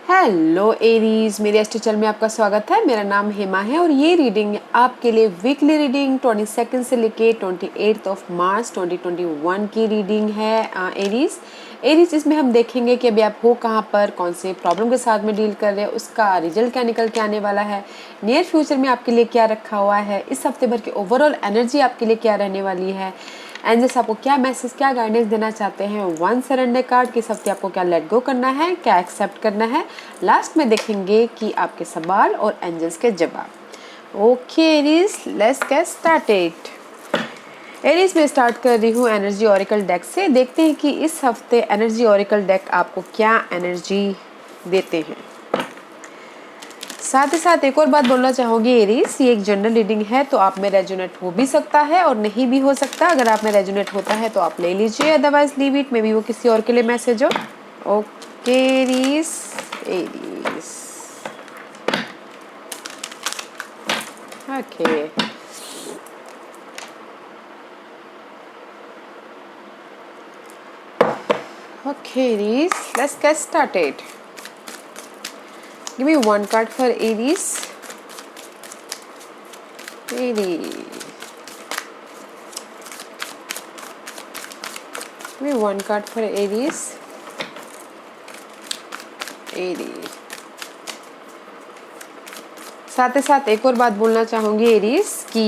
Hello Aries, मेरे astro channel में आपका स्वागत है। मेरा नाम हेमा है और ये रीडिंग आपके लिए वीकली रीडिंग 22 से लेके 28 मार्च 2021 की रीडिंग है। एरीज इसमें हम देखेंगे कि अभी आप हो कहाँ पर, कौन से प्रॉब्लम के साथ में डील कर रहे हैं, उसका रिजल्ट क्या निकल के आने वाला है, नियर फ्यूचर में आपके लिए क्या रखा हुआ है, इस हफ्ते भर की ओवरऑल एनर्जी आपके लिए क्या रहने वाली है, एंजल्स आपको क्या मैसेज, क्या गाइडेंस देना चाहते हैं। वन सरेंडर कार्ड किस हफ्ते आपको क्या लेट गो करना है, क्या एक्सेप्ट करना है। लास्ट में देखेंगे कि आपके सवाल और एंजल्स के जवाब। Okay Aries, let's get started. Aries में स्टार्ट कर रही हूँ एनर्जी ओरेकल डेक से। देखते हैं कि इस हफ्ते एनर्जी ओरेकल डेक आपको क्या एनर्जी देते हैं। साथ ही साथ एक और बात बोलना चाहूँगी एरीज, ये एक जनरल रीडिंग है तो आप में रेजोनेट हो भी सकता है और नहीं भी हो सकता। अगर आप में रेजोनेट होता है तो आप ले लीजिए, otherwise leave it, may be वो किसी और के लिए मैसेज हो। Okay Aries, okay okay Aries, let's get started. Give me one card for Aries. Aries. Give me one card for Aries. Aries. साथ ही साथ एक और बात बोलना चाहूँगी एरीज कि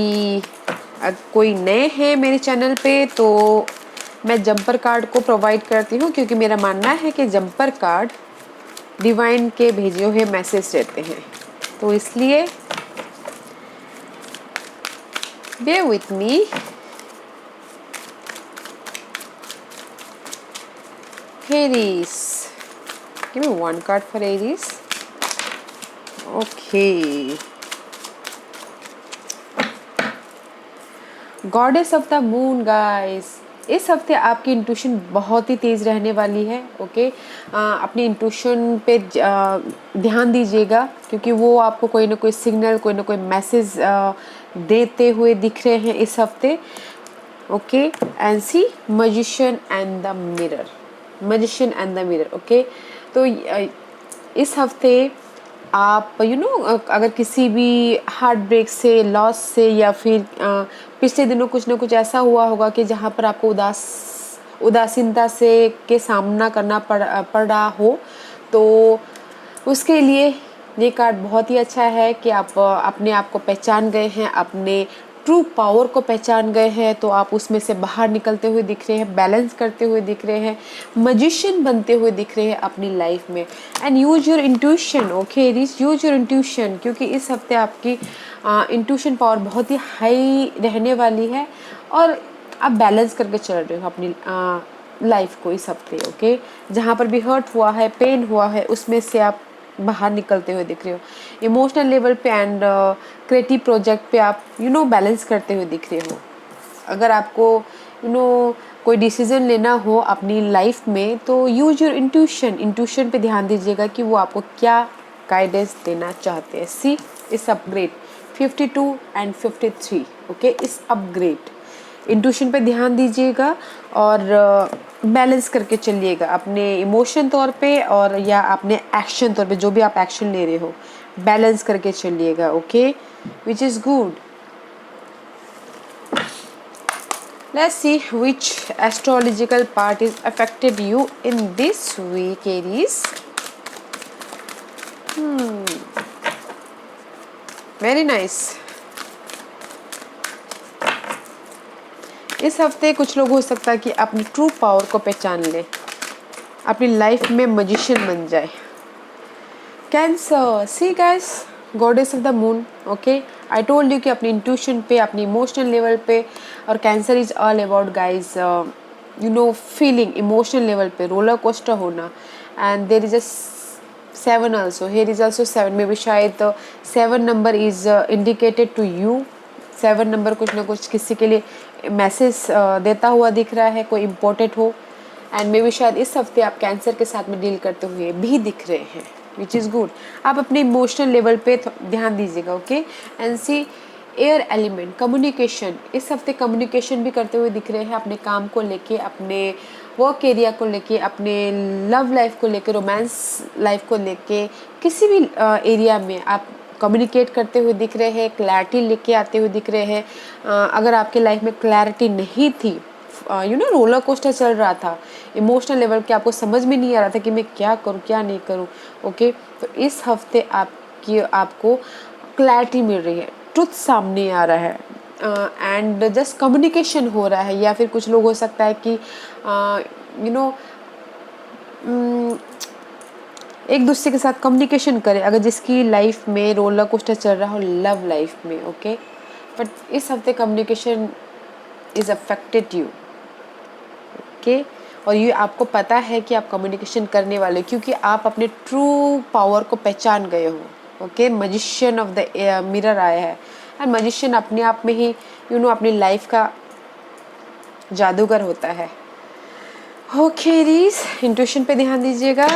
अगर कोई नए हैं मेरे चैनल पे तो मैं जंपर कार्ड को प्रोवाइड करती हूँ, क्योंकि मेरा मानना है कि जंपर कार्ड डिवाइन के भेजे हुए मैसेज रहते हैं, तो इसलिए bear with me। Aries, give me one card for Aries। Okay, goddess of the moon guys, इस हफ्ते आपकी इंट्यूशन बहुत ही तेज़ रहने वाली है। ओके, अपनी इंट्यूशन पे ध्यान दीजिएगा, क्योंकि वो आपको कोई ना कोई सिग्नल, कोई ना कोई मैसेज देते हुए दिख रहे हैं इस हफ्ते। Okay, and see magician and the mirror, magician and the mirror. Okay, तो इस हफ्ते आप अगर किसी भी हार्ट ब्रेक से, लॉस से, या फिर पिछले दिनों कुछ ना कुछ ऐसा हुआ होगा कि जहाँ पर आपको उदासीनता से के सामना करना पड़ रहा हो, तो उसके लिए ये कार्ड बहुत ही अच्छा है कि आप अपने आप को पहचान गए हैं, अपने ट्रू पावर को पहचान गए हैं, तो आप उसमें से बाहर निकलते हुए दिख रहे हैं, बैलेंस करते हुए दिख रहे हैं, मैजिशियन बनते हुए दिख रहे हैं अपनी लाइफ में। And use your intuition. Okay Aries, use your intuition, क्योंकि इस हफ्ते आपकी इंट्यूशन पावर बहुत ही हाई रहने वाली है और आप बैलेंस करके चल रहे हो अपनी लाइफ को इस हफ्ते। ओके, जहाँ पर भी हर्ट हुआ है, पेन हुआ है, उसमें से आप बाहर निकलते हुए दिख रहे हो। इमोशनल लेवल पे एंड क्रिएटिव प्रोजेक्ट पे आप बैलेंस करते हुए दिख रहे हो। अगर आपको कोई डिसीजन लेना हो अपनी लाइफ में, तो यूज योर इंट्यूशन पे ध्यान दीजिएगा कि वो आपको क्या गाइडेंस देना चाहते हैं। सी इस अपग्रेड 52 एंड 53। ओके, इस अपग्रेड इंट्यूशन पे ध्यान दीजिएगा और बैलेंस करके चलिएगा अपने इमोशन तौर पे और या अपने एक्शन तौर पे, जो भी आप एक्शन ले रहे हो बैलेंस करके चलिएगा। Okay, which is good. Let's see which astrological part is affected you in this week Aries. Very nice. इस हफ्ते कुछ लोग हो सकता है कि अपनी ट्रू पावर को पहचान ले, अपनी लाइफ में मैजिशियन बन जाए। Cancer, see guys, goddess of the moon. Okay, I told you कि अपनी इंट्यूशन पे, अपनी इमोशनल लेवल पे, और cancer is all about guys feeling emotional level पे रोलर कोस्टर होना। And there is a 7 also, here is also 7, maybe शायद 7 number is indicated to you. 7 number कुछ ना कुछ किसी के लिए मैसेज देता हुआ दिख रहा है, कोई इम्पोर्टेंट हो। एंड मे बी शायद इस हफ्ते आप कैंसर के साथ में डील करते हुए भी दिख रहे हैं, विच इज़ गुड। आप अपने इमोशनल लेवल पे ध्यान दीजिएगा। Okay, and see air element, communication, इस हफ्ते कम्युनिकेशन भी करते हुए दिख रहे हैं अपने काम को लेके, अपने वर्क एरिया को लेके, अपने लव लाइफ को लेके, रोमांस लाइफ को लेके, किसी भी एरिया में आप कम्युनिकेट करते हुए दिख रहे हैं, क्लैरिटी लेके आते हुए दिख रहे हैं। अगर आपके लाइफ में क्लैरिटी नहीं थी, रोलर कोस्टर चल रहा था इमोशनल लेवल के, आपको समझ में नहीं आ रहा था कि मैं क्या करूँ क्या नहीं करूँ, ओके, तो इस हफ्ते आपको क्लैरिटी मिल रही है, ट्रुथ सामने आ रहा है, एंड जस्ट कम्युनिकेशन हो रहा है। या फिर कुछ लोग हो सकता है कि एक दूसरे के साथ कम्युनिकेशन करें, अगर जिसकी लाइफ में रोलर कोस्टर चल रहा हो लव लाइफ में, ओके, बट इस हफ्ते communication is affected you, okay, और ये आपको पता है कि आप कम्युनिकेशन करने वाले, क्योंकि आप अपने ट्रू पावर को पहचान गए हो, okay. Magician of the mirror आया है, एंड मैजिशियन अपने आप में ही अपनी लाइफ का जादूगर होता है। ओके एरीज, इंट्यूशन पे ध्यान दीजिएगा।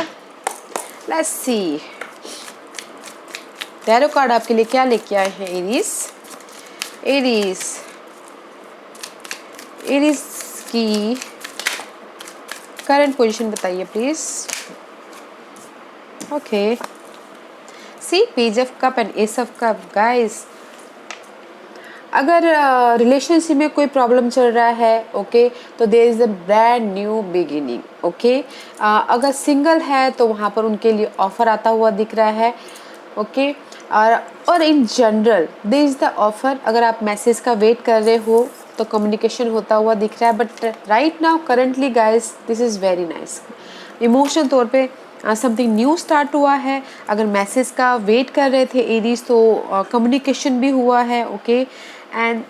लेट्स सी टैरो कार्ड आपके लिए क्या लेके आए हैं एरीज। एरीज की करंट पोजीशन बताइए please. Okay, see page of cup and ace of cup. Guys, अगर रिलेशनशिप में कोई प्रॉब्लम चल रहा है, ओके, तो there is a brand new beginning, okay. अगर सिंगल है तो वहाँ पर उनके लिए ऑफर आता हुआ दिख रहा है, ओके। और in general there is the offer. अगर आप मैसेज का वेट कर रहे हो तो कम्युनिकेशन होता हुआ दिख रहा है, but right now currently guys this is very nice. Emotional तौर पे समथिंग न्यू स्टार्ट हुआ है। अगर मैसेज का वेट कर रहे थे एरीज तो कम्युनिकेशन भी हुआ है, okay, and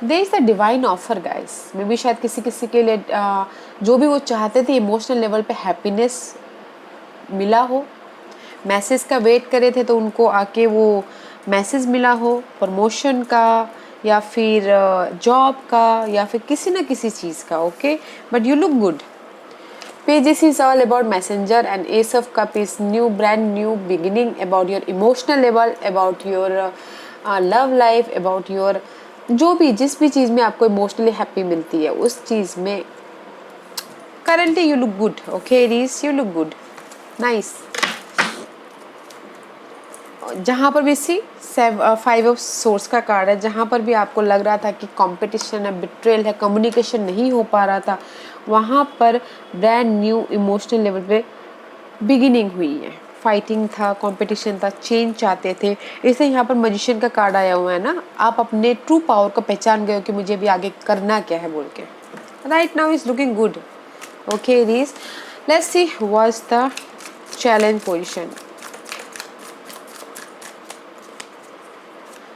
there is the divine offer guys. Maybe शायद किसी के लिए जो भी वो चाहते थे इमोशनल लेवल पे हैप्पीनेस मिला हो, मैसेज का वेट करे थे तो उनको आके वो मैसेज मिला हो, प्रमोशन का या फिर जॉब का या फिर किसी ना किसी चीज़ का, okay, but you look good. Pages is all about messenger and Ace of Cup is new, brand new beginning about your emotional level, about your love life, about your जिस भी चीज़ में आपको इमोशनली हैप्पी मिलती है उस चीज़ में currently you look good, okay Aries, you look good, nice। जहाँ पर भी सी 5 ऑफ सोर्स का कार्ड है, जहाँ पर भी आपको लग रहा था कि कंपटीशन है, बिट्रेल है, कम्युनिकेशन नहीं हो पा रहा था, वहाँ पर ब्रांड न्यू इमोशनल लेवल पे बिगिनिंग हुई है। फाइटिंग था, कंपटीशन था, चेंज चाहते थे, इसलिए यहाँ पर मैजिशियन का कार्ड आया हुआ है ना। आप अपने ट्रू पावर को पहचान गए हो कि मुझे भी आगे करना क्या है बोल के। Right now is looking good, okay Aries. Let's see what's the challenge position.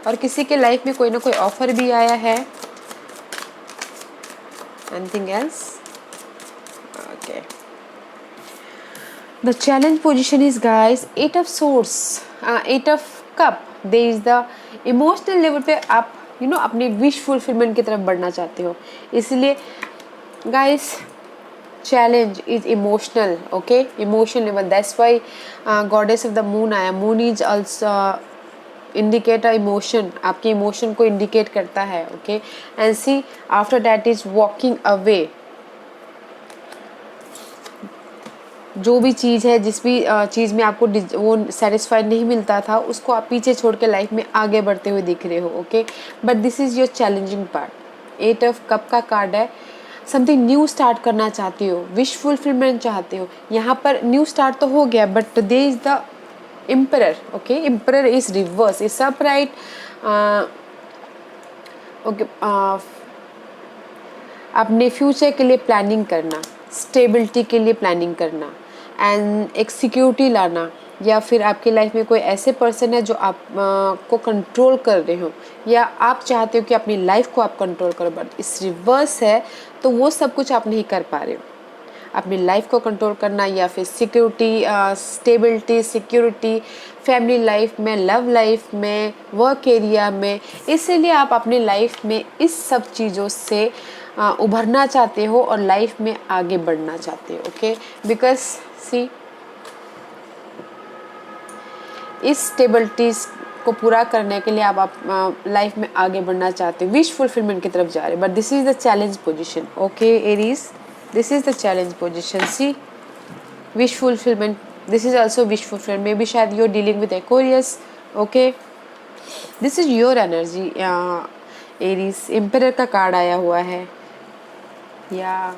और किसी के लाइफ में कोई ना कोई ऑफर भी आया है। Anything else? Okay, the challenge position is guys 8 of source, 8 of cup. There is the emotional level पे आप अपनी विश फुलफिलमेंट की तरफ बढ़ना चाहते हो, इसलिए guys challenge is emotional, okay, emotional level. That's why goddess of the moon आया। Moon is also indicate a emotion, आपके इमोशन को इंडिकेट करता है, okay. And see after that is walking away. जो भी चीज़ है, जिस भी चीज़ में आपको वो सेटिस्फाइड नहीं मिलता था, उसको आप पीछे छोड़ के लाइफ में आगे बढ़ते हुए दिख रहे हो, okay, but this is your challenging part. 8 of cup का कार्ड है, समथिंग न्यू स्टार्ट करना चाहते हो, विश फुलफिलमेंट चाहते हो। यहाँ पर न्यू स्टार्ट तो हो गया, but there is the Emperor, okay, Emperor is reverse, is upright, okay, अपने फ्यूचर के लिए प्लानिंग करना, स्टेबिलिटी के लिए प्लानिंग करना, एंड एक सिक्योरिटी लाना, या फिर आपकी लाइफ में कोई ऐसे पर्सन है जो आप को कंट्रोल कर रहे हो, या आप चाहते हो कि अपनी लाइफ को आप कंट्रोल करो, बट इस रिवर्स है तो वो सब कुछ आप नहीं कर पा रहे हो। अपनी लाइफ को कंट्रोल करना, या फिर security, stability, security family life में, लव लाइफ में, वर्क एरिया में, इसीलिए आप अपनी लाइफ में इस सब चीज़ों से उभरना चाहते हो और लाइफ में आगे बढ़ना चाहते हो, ओके। बिकॉज सी इस स्टेबिलिटी को पूरा करने के लिए आप लाइफ में आगे बढ़ना चाहते हो, विश फुलफिलमेंट की तरफ जा रहे हो, but this is the challenge position. Okay Aries, this is the challenge position. See wish fulfilment, this is also wish fulfilment. Maybe शायद you are dealing with Aquarius. Okay, this is your energy. Aries, emperor का card आया हुआ है। या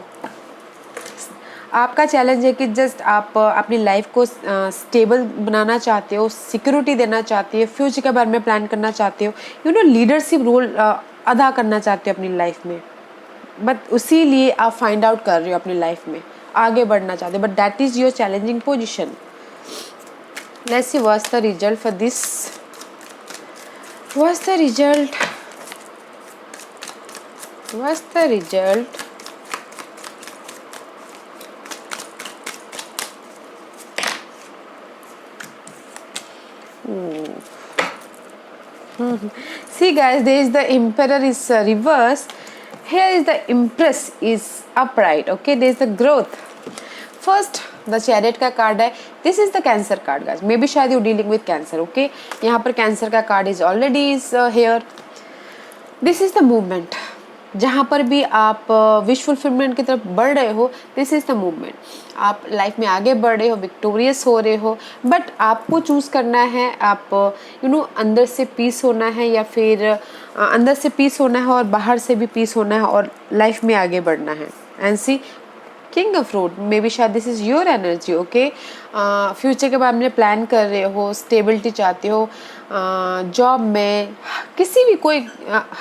आपका challenge है कि just आप अपनी लाइफ को स्टेबल बनाना चाहते हो, सिक्योरिटी देना चाहते हो, फ्यूचर के बारे में प्लान करना चाहते हो, यू नो लीडरशिप रोल अदा करना चाहते हो अपनी लाइफ में, बट उसी लिए आप फाइंड आउट कर रहे हो अपनी लाइफ में आगे बढ़ना चाहते हो, but that is your challenging position. Let's see what's the result for this, what's the result, what's the result. See guys, there is the emperor is reverse, here is the empress is upright. Okay, there is the growth. First the chariot का card है, this is the cancer card guys, maybe शायद you dealing with Cancer. Okay, यहाँ पर Cancer का card is already is here. This is the movement, जहाँ पर भी आप विश फुलफिलमेंट की तरफ बढ़ रहे हो, दिस इज़ द मूवमेंट। आप लाइफ में आगे बढ़ रहे हो, विक्टोरियस हो रहे हो, बट आपको चूज़ करना है, आप यू नो अंदर से पीस होना है या फिर अंदर से पीस होना है और बाहर से भी पीस होना है और लाइफ में आगे बढ़ना है। And see king of fruit, maybe शायद this is your energy. Okay, future के बारे में प्लान कर रहे हो, स्टेबिलिटी चाहते हो जॉब में, किसी भी कोई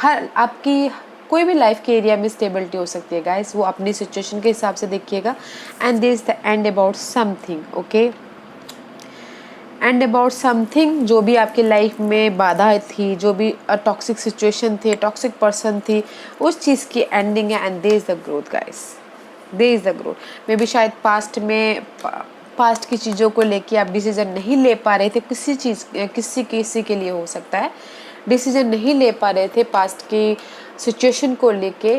हर आपकी कोई भी लाइफ के एरिया में स्टेबिलिटी हो सकती है गाइस, वो अपनी सिचुएशन के हिसाब से देखिएगा। And this is the and about something. Okay, and about something, जो भी आपकी लाइफ में बाधाएं थी, जो भी टॉक्सिक सिचुएशन थी, टॉक्सिक पर्सन थी, उस चीज़ की एंडिंग है। And this is the growth guys, this is the growth. May be शायद पास्ट की चीज़ों को लेके आप डिसीजन नहीं ले पा रहे थे, किसी के लिए हो सकता है, डिसीजन नहीं ले पा रहे थे पास्ट की सिचुएशन को लेके।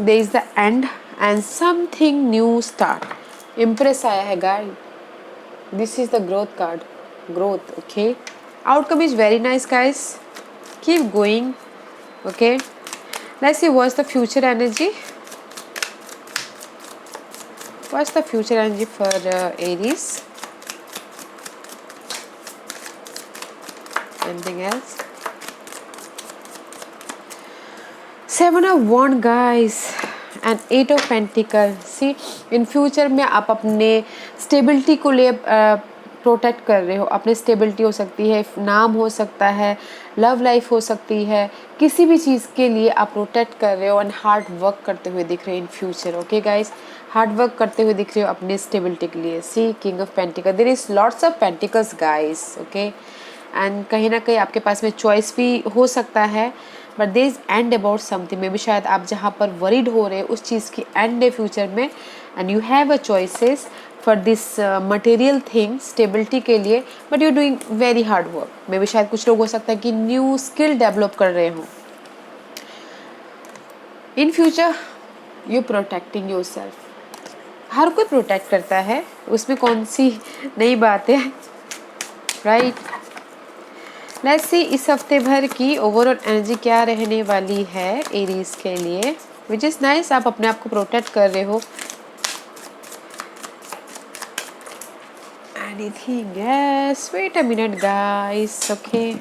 There is the end and something new start. Empress आया है guys, this is the growth card, growth. Okay, outcome is very nice guys, keep going. Okay, let's see what's the future energy, what's the future energy for Aries. Anything else? Seven of Wands guys and Eight of Pentacles। See in future में आप अपने stability को लिए protect कर रहे हो। अपनी stability हो सकती है, नाम हो सकता है, लव लाइफ हो सकती है, किसी भी चीज़ के लिए आप प्रोटेक्ट कर रहे हो एंड हार्ड वर्क करते हुए दिख रहे हो in future. Okay guys, hard work करते हुए दिख रहे हो अपनी स्टेबिलिटी के लिए। See king of pentacle, there is lots of pentacles guys. Okay, and कहीं ना कहीं आपके पास में चॉइस भी हो सकता है, but there is end about something. Maybe शायद आप जहाँ पर वरीड हो रहे हो उस चीज़ की एंड है फ्यूचर में, and you have a choices for this material thing stability के लिए, but you doing very hard work. May be शायद कुछ लोग हो सकता है कि न्यू स्किल डेवलप कर रहे हो in future. You protecting yourself, हर कोई प्रोटेक्ट करता है, उसमें कौन सी नई बात है, राइट। लेट्स सी इस हफ्ते भर की ओवरऑल एनर्जी क्या रहने वाली है एरीज के लिए, विच इज़ नाइस। आप अपने आप को प्रोटेक्ट कर रहे हो। Anything else? Wait a minute guys. Okay,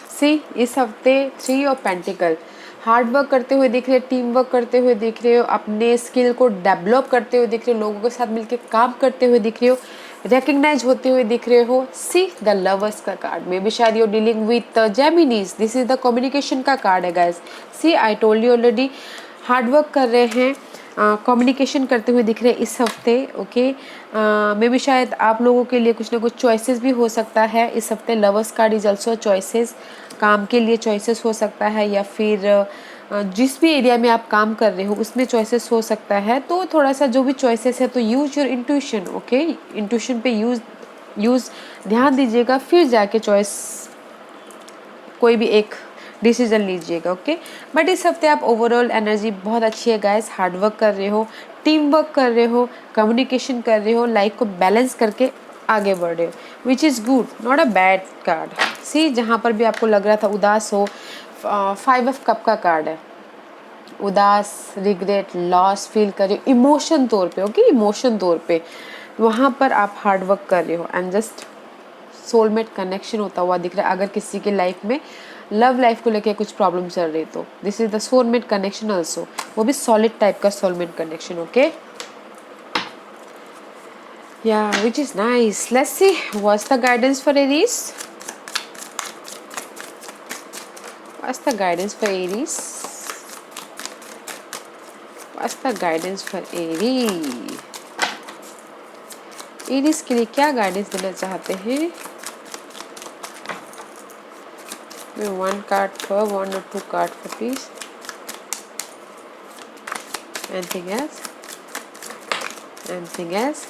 see इस हफ्ते 3 ऑफ पेंटिकल, हार्ड वर्क करते हुए दिख रहे हो, टीम वर्क करते हुए दिख रहे हो, अपने स्किल को डेवलप करते हुए दिख रहे हो, लोगों के साथ मिलकर काम करते हुए दिख रहे हो, रिकग्नाइज होते हुए दिख रहे हो। सी द लवर्स का कार्ड, मे बी शायद you dealing with Geminis, this is the communication का कार्ड है guys. See I told you already, hard work कर रहे हैं, कम्युनिकेशन करते हुए दिख रहे हैं इस हफ्ते। ओके, मे बी शायद आप लोगों के लिए कुछ ना कुछ चॉइसेस भी हो सकता है इस हफ्ते। Lovers card is also choices, काम के लिए चॉइसेस हो सकता है, या फिर जिस भी एरिया में आप काम कर रहे हो उसमें चॉइसेस हो सकता है। तो थोड़ा सा जो भी चॉइसेस है तो use your intuition. Okay, intuition पे यूज ध्यान दीजिएगा, फिर जाके चॉइस कोई भी एक डिसीजन लीजिएगा। ओके, बट इस हफ्ते आप ओवरऑल एनर्जी बहुत अच्छी है गाइस, हार्ड वर्क कर रहे हो, टीम वर्क कर रहे हो, कम्युनिकेशन कर रहे हो, लाइफ को बैलेंस करके आगे बढ़ रहे हो, which is good, not a bad card. See जहाँ पर भी आपको लग रहा था उदास हो, 5 ऑफ कप का कार्ड है, उदास, रिग्रेट, लॉस फील कर रहे हो इमोशन तौर पे। ओके, इमोशन तौर पे वहाँ पर आप हार्ड वर्क कर रहे हो एंड जस्ट सोलमेट कनेक्शन होता हुआ दिख रहा है। अगर किसी की लाइफ में लव लाइफ को लेके कुछ प्रॉब्लम चल रही तो this is the soulmate connection also, वो भी सॉलिड टाइप का सोलमेट कनेक्शन। ओके, या which is nice. Let's see what's the guidance for Aries, what's the guidance for Aries, what's the guidance for Aries. Aries के लिए क्या guidance देना चाहते हैं? One card for, 1 or 2 card for please. Anything else? Anything else?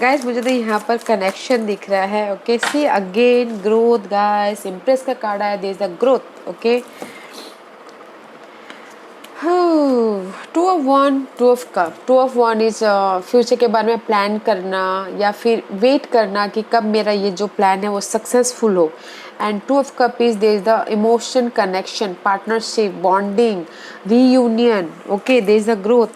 Guys मुझे तो यहाँ पर कनेक्शन दिख रहा है। Okay, see again growth guys, empress का कार्ड आया, there is the growth. Okay, 2 of cup, 2 of 1 is future के बारे में प्लान करना या फिर वेट करना कि कब मेरा ये जो प्लान है वो सक्सेसफुल हो। And 2 of cup is there is the emotion connection, partnership, bonding, reunion. Okay, there is the growth.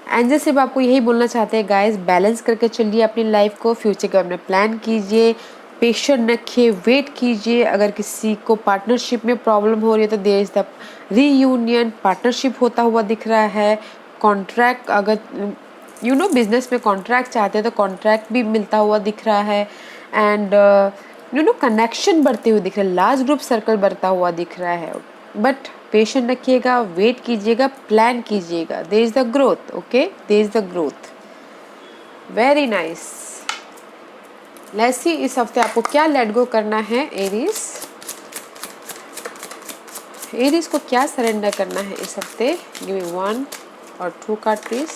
Angel सिर्फ आपको यही बोलना चाहते हैं गाइस, बैलेंस करके चलिए अपनी लाइफ को, फ्यूचर के बारे में प्लान कीजिए, पेशेंट रखिए, वेट कीजिए। अगर किसी को पार्टनरशिप में प्रॉब्लम हो रही है तो there is the reunion, partnership होता हुआ दिख रहा है। कॉन्ट्रैक्ट, अगर बिजनेस में कॉन्ट्रैक्ट चाहते हैं तो कॉन्ट्रैक्ट भी मिलता हुआ दिख रहा है। एंड कनेक्शन बढ़ते हुए दिख रहा है, लार्ज ग्रुप सर्कल बढ़ता हुआ दिख रहा है। बट पेशेंट रखिएगा, वेट कीजिएगा, प्लान कीजिएगा, there is the growth. Okay, there is the growth, very nice. Let's see इस हफ्ते आपको क्या लेट गो करना है एरीज, एरीज को क्या सरेंडर करना है इस हफ्ते। Give me 1 or 2 card please.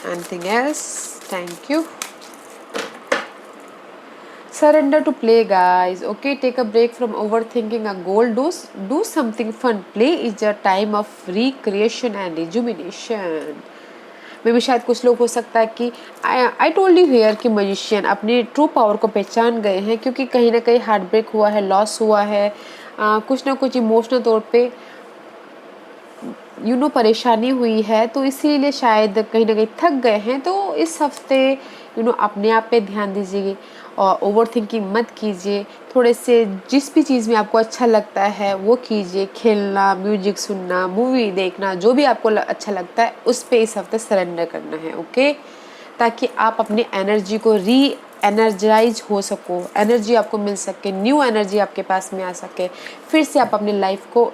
Anything else? Thank you. Surrender to play guys. Okay, take a break from overthinking a goal. Do something fun. Play is a time of recreation and rejuvenation. मे भी शायद कुछ लोग हो सकता है कि आई told you here कि magician अपने ट्रू पावर को पहचान गए हैं, क्योंकि कहीं ना कहीं हार्ट ब्रेक हुआ है, लॉस हुआ है, कुछ ना कुछ इमोशनल तौर पे परेशानी हुई है, तो इसीलिए शायद कहीं ना कहीं थक गए हैं। तो इस हफ्ते अपने आप पे ध्यान दीजिए और ओवर थिंकिंग मत कीजिए। थोड़े से जिस भी चीज़ में आपको अच्छा लगता है वो कीजिए, खेलना, म्यूजिक सुनना, मूवी देखना, जो भी आपको अच्छा लगता है उस पे इस हफ्ते सरेंडर करना है। ओके, ताकि आप अपनी एनर्जी को एनर्जाइज हो सको, एनर्जी आपको मिल सके, न्यू एनर्जी आपके पास में आ सके, फिर से आप अपनी लाइफ को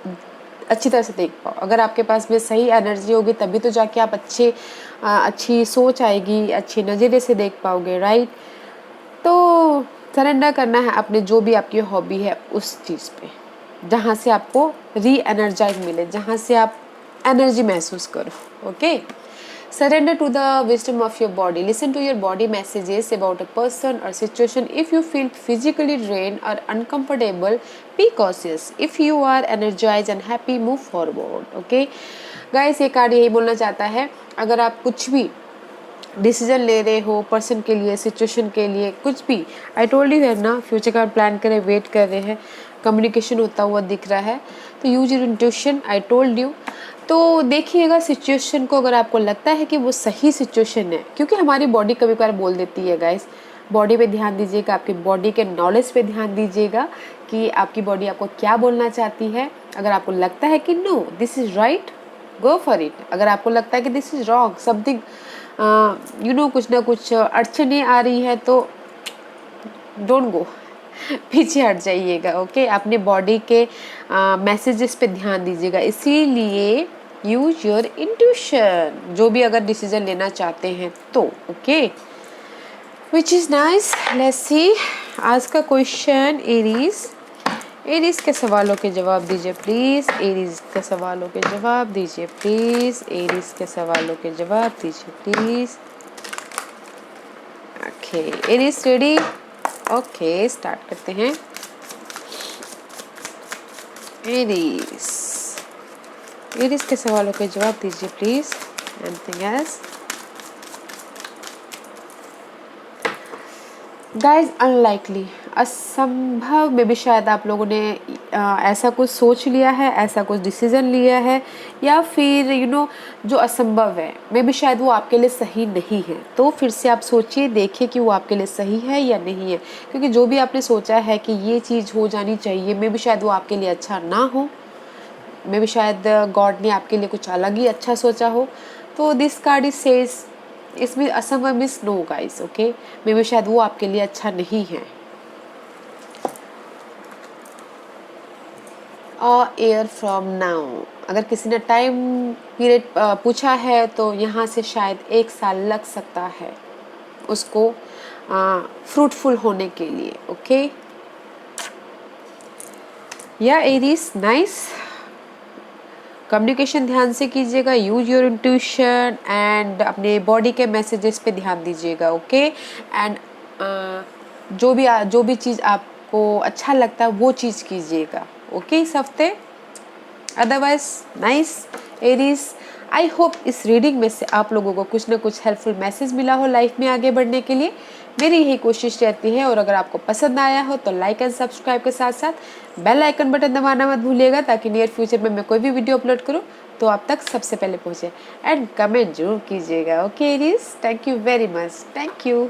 अच्छी तरह से देख पाओ। अगर आपके पास में सही एनर्जी होगी तभी तो जाके आप अच्छी सोच आएगी, अच्छी नज़रिए से देख पाओगे, राइट। तो सरेंडर करना है अपने जो भी आपकी हॉबी है उस चीज़ पे, जहाँ से आपको री एनर्जाइज मिले, जहाँ से आप एनर्जी महसूस करो। Okay, surrender to the wisdom of your body. Listen to your body messages about a person or situation. If you feel physically drained or uncomfortable, be cautious. If you are energized and happy, move forward. Okay guys, ये card यही बोलना चाहता है, अगर आप कुछ भी decision ले रहे हो पर्सन के लिए, सिचुएशन के लिए, कुछ भी, आई टोल्ड यू है ना, फ्यूचर का प्लान करें, वेट कर रहे हैं, कम्युनिकेशन होता हुआ दिख रहा है, तो use your intuition, I told you. तो देखिएगा सिचुएशन को, अगर आपको लगता है कि वो सही सिचुएशन है, क्योंकि हमारी बॉडी कभी कभार बोल देती है गाइस, बॉडी पे ध्यान दीजिएगा, आपकी बॉडी के नॉलेज पे ध्यान दीजिएगा कि आपकी बॉडी आपको क्या बोलना चाहती है। अगर आपको लगता है कि no this is right, go for it. अगर आपको लगता है कि दिस इज़ रॉन्ग, समथिंग कुछ ना कुछ अड़चने आ रही है, तो डोंट गो, पीछे हट जाइएगा। ओके, अपने बॉडी के मैसेजेस पे ध्यान दीजिएगा। इसीलिए यूज योर इंट्यूशन, जो भी अगर डिसीजन लेना चाहते हैं तो। Okay, which is nice. Let's सी आज का क्वेश्चन एरीज, एरीज के सवालों के जवाब दीजिए प्लीज़, एरीज के सवालों के जवाब दीजिए प्लीज़, एरीज के सवालों के जवाब दीजिए please. Okay, Aries ready, okay, start करते हैं। एरीज, एरीज के सवालों के जवाब दीजिए please. Anything else? Guys, unlikely, असंभव में भी शायद आप लोगों ने ऐसा कुछ सोच लिया है, ऐसा कुछ डिसीजन लिया है, या फिर जो असंभव है मे भी शायद वो आपके लिए सही नहीं है। तो फिर से आप सोचिए, देखिए कि वो आपके लिए सही है या नहीं है, क्योंकि जो भी आपने सोचा है कि ये चीज़ हो जानी चाहिए, मे भी शायद वो आपके लिए अच्छा ना हो, मे भी शायद गॉड ने आपके लिए कुछ अलग ही अच्छा सोचा हो। तो दिस कार्ड इज सेज, इसमें असंभव मीन्स नो गाइस, ओके, मे भी शायद वो आपके लिए अच्छा नहीं है। ईयर फ्रॉम नाउ, अगर किसी ने टाइम पीरियड पूछा है तो यहाँ से शायद 1 साल लग सकता है उसको फ्रूटफुल होने के लिए, ओके। या एरीज, नाइस। कम्युनिकेशन ध्यान से कीजिएगा, यूज योर इंट्यूशन एंड अपने बॉडी के मैसेजेस पे ध्यान दीजिएगा, ओके। एंड जो भी चीज़ आपको अच्छा लगता है वो चीज़ कीजिएगा, ओके, इस हफ्ते। Otherwise nice Aries, I hope इस रीडिंग में से आप लोगों को कुछ ना कुछ हेल्पफुल मैसेज मिला हो लाइफ में आगे बढ़ने के लिए। मेरी यही कोशिश रहती है, और अगर आपको पसंद आया हो तो लाइक एंड सब्सक्राइब के साथ साथ बेल आइकन बटन दबाना मत भूलिएगा, ताकि नियर फ्यूचर में मैं कोई भी वीडियो अपलोड करूँ तो आप तक सबसे पहले पहुँचे। एंड कमेंट जरूर कीजिएगा, okay Aries. Thank you very much, thank you.